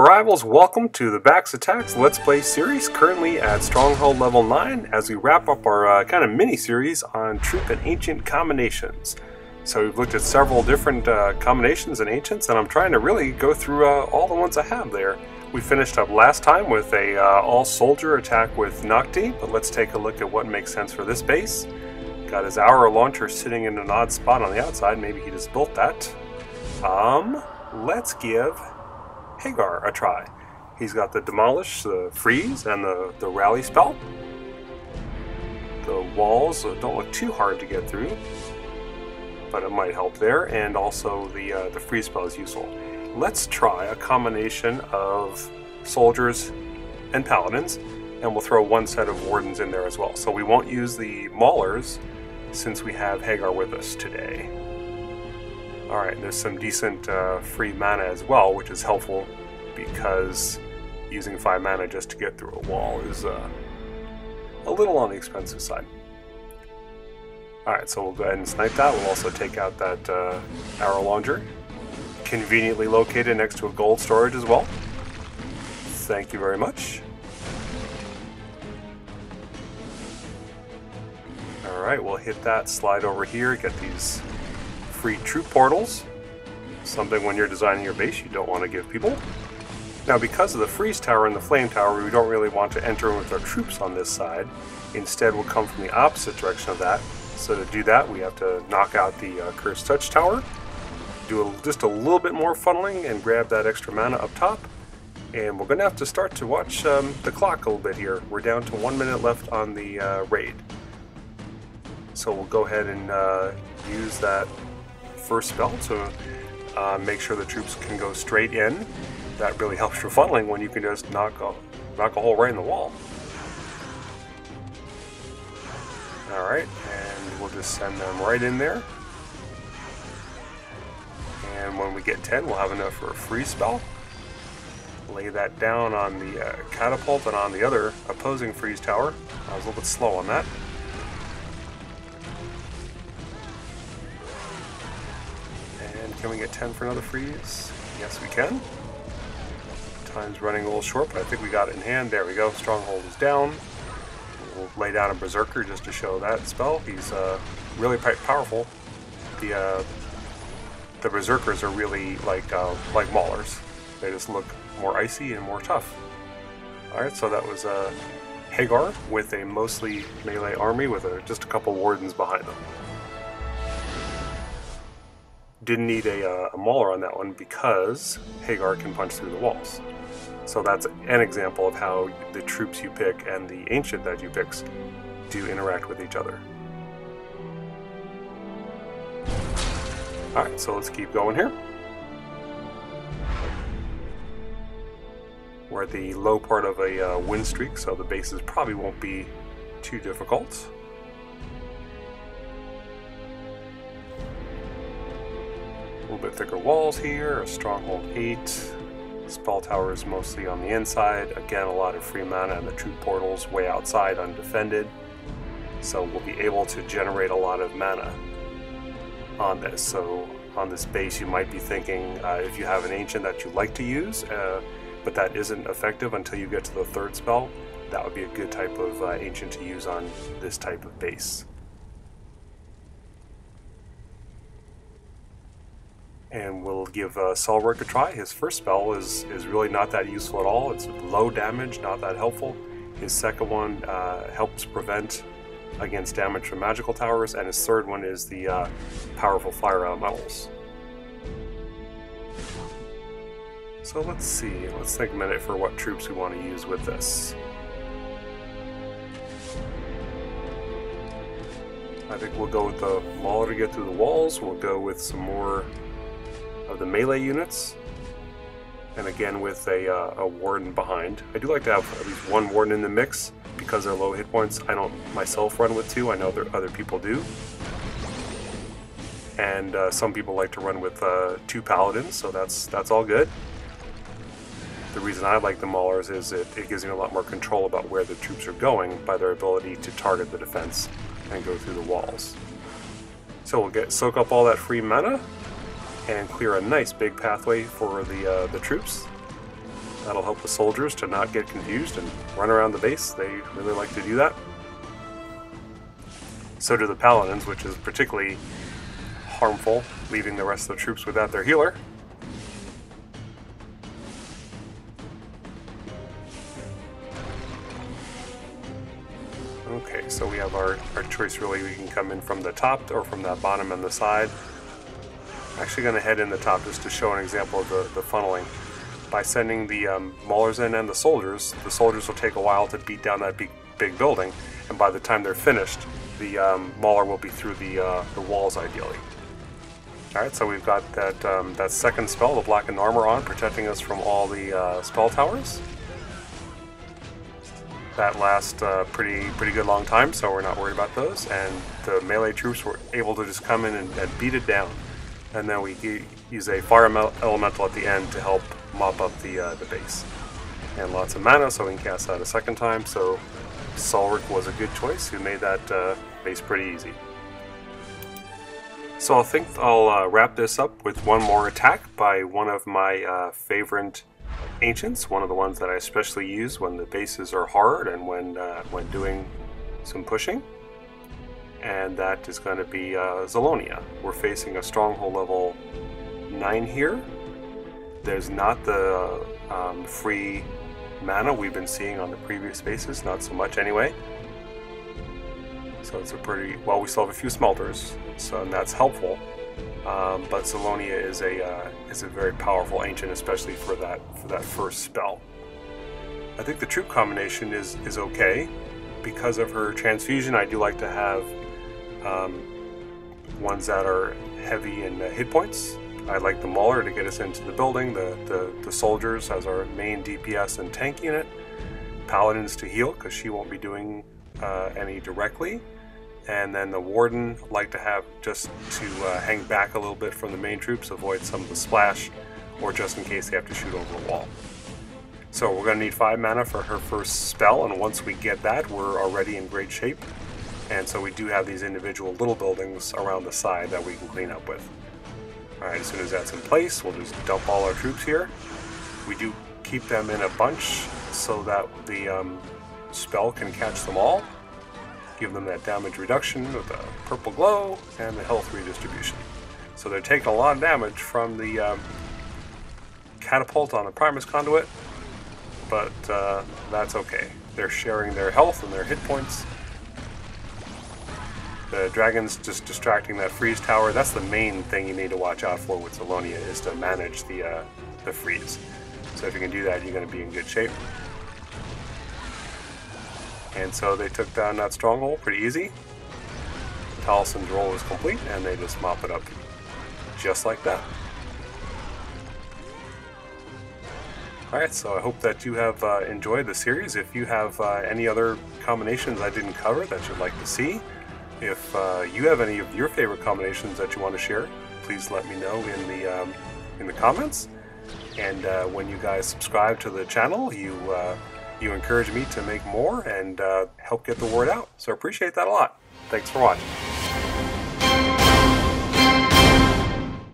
arrivals, welcome to the Bax Attacks Let's Play series, currently at Stronghold level 9 as we wrap up our kind of mini-series on troop and ancient combinations. So we've looked at several different combinations and ancients, and I'm trying to really go through all the ones I have there. We finished up last time with a all-soldier attack with Nocti, but let's take a look at what makes sense for this base. Got his arrow launcher sitting in an odd spot on the outside, maybe he just built that. Let's give Hagar a try. He's got the Demolish, the Freeze, and the Rally spell. The walls don't look too hard to get through, but it might help there, and also the Freeze spell is useful. Let's try a combination of soldiers and paladins, and we'll throw one set of wardens in there as well. So we won't use the Maulers since we have Hagar with us today. Alright, there's some decent free mana as well, which is helpful because using 5 mana just to get through a wall is a little on the expensive side. Alright, so we'll go ahead and snipe that. We'll also take out that arrow launcher, conveniently located next to a gold storage as well. Thank you very much. Alright, we'll hit that, slide over here, get these free troop portals, something when you're designing your base you don't want to give people. Now, because of the freeze tower and the flame tower, we don't really want to enter in with our troops on this side. Instead, we'll come from the opposite direction of that. So to do that, we have to knock out the cursed touch tower, do just a little bit more funneling and grab that extra mana up top. And we're going to have to start to watch the clock a little bit here. We're down to 1 minute left on the raid. So we'll go ahead and use that first spell to make sure the troops can go straight in. That really helps your funneling when you can just knock a hole right in the wall. Alright, and we'll just send them right in there. And when we get 10, we'll have enough for a free spell. Lay that down on the catapult and on the other opposing freeze tower. I was a little bit slow on that. Can we get 10 for another freeze? Yes, we can. Time's running a little short, but I think we got it in hand. There we go. Stronghold is down. We'll lay down a Berserker just to show that spell. He's really quite powerful. The Berserkers are really like Maulers. They just look more icy and more tough. Alright, so that was Hagar with a mostly melee army with just a couple wardens behind them. Didn't need a Mauler on that one because Hagar can punch through the walls. So that's an example of how the troops you pick and the ancient that you pick do interact with each other. Alright, so let's keep going here. We're at the low part of a win streak, so the bases probably won't be too difficult. A little bit thicker walls here, a Stronghold 8. Spell tower is mostly on the inside. Again, a lot of free mana, and the troop portals way outside undefended. So we'll be able to generate a lot of mana on this. So on this base you might be thinking if you have an ancient that you like to use, but that isn't effective until you get to the third spell, that would be a good type of ancient to use on this type of base. And we'll give Solberg a try. His first spell is really not that useful at all. It's low damage, not that helpful. His second one helps prevent against damage from magical towers, and his third one is the powerful fire elementals. So let's see, let's take a minute for what troops we want to use with this. I think we'll go with the Mauler to get through the walls. We'll go with some more of the melee units, and again with a warden behind. I do like to have at least one warden in the mix because they're low hit points. I don't myself run with 2. I know that other people do, and some people like to run with 2 paladins, so that's all good. The reason I like the Maulers is it gives me a lot more control about where the troops are going by their ability to target the defense and go through the walls. So we'll soak up all that free mana and clear a nice big pathway for the troops. That'll help the soldiers to not get confused and run around the base. They really like to do that. So do the paladins, which is particularly harmful, leaving the rest of the troops without their healer. Okay, so we have our choice really. We can come in from the top or from that bottom and the side. I'm actually going to head in the top just to show an example of the funneling. By sending the maulers in and the soldiers will take a while to beat down that big building, and by the time they're finished, the mauler will be through the walls ideally. Alright, so we've got that second spell, the blackened armor on, protecting us from all the spell towers. That lasts pretty good long time, so we're not worried about those, and the melee troops were able to just come in and beat it down. And then we use a fire elemental at the end to help mop up the base. And lots of mana, so we can cast that a second time, so Solric was a good choice, who made that base pretty easy. So I think I'll wrap this up with one more attack by one of my favorite ancients, one of the ones that I especially use when the bases are hard and when doing some pushing. And that is going to be Zalonia. We're facing a Stronghold level 9 here. There's not the free mana we've been seeing on the previous bases, not so much anyway. So it's a pretty, well, we still have a few smelters, so and that's helpful. But Zalonia is a very powerful ancient, especially for that first spell. I think the troop combination is okay. Because of her transfusion, I do like to have ones that are heavy in hit points. I like the Mauler to get us into the building, the soldiers as our main DPS and tank unit, paladins to heal because she won't be doing any directly, and then the warden like to have just to hang back a little bit from the main troops, avoid some of the splash, or just in case they have to shoot over a wall. So we're going to need 5 mana for her first spell, and once we get that, we're already in great shape. And so we do have these individual little buildings around the side that we can clean up with. Alright, as soon as that's in place, we'll just dump all our troops here. We do keep them in a bunch so that the spell can catch them all. Give them that damage reduction with the purple glow and the health redistribution. So they're taking a lot of damage from the catapult on the Primus Conduit, but that's okay. They're sharing their health and their hit points. The dragon's just distracting that freeze tower. That's the main thing you need to watch out for with Zalonia, is to manage the freeze. So if you can do that, you're going to be in good shape. And so they took down that stronghold pretty easy. Talison's role is complete, and they just mop it up just like that. Alright, so I hope that you have enjoyed the series. If you have any other combinations I didn't cover that you'd like to see, if you have any of your favorite combinations that you want to share, please let me know in the comments. And when you guys subscribe to the channel, you encourage me to make more and help get the word out. So I appreciate that a lot. Thanks for watching.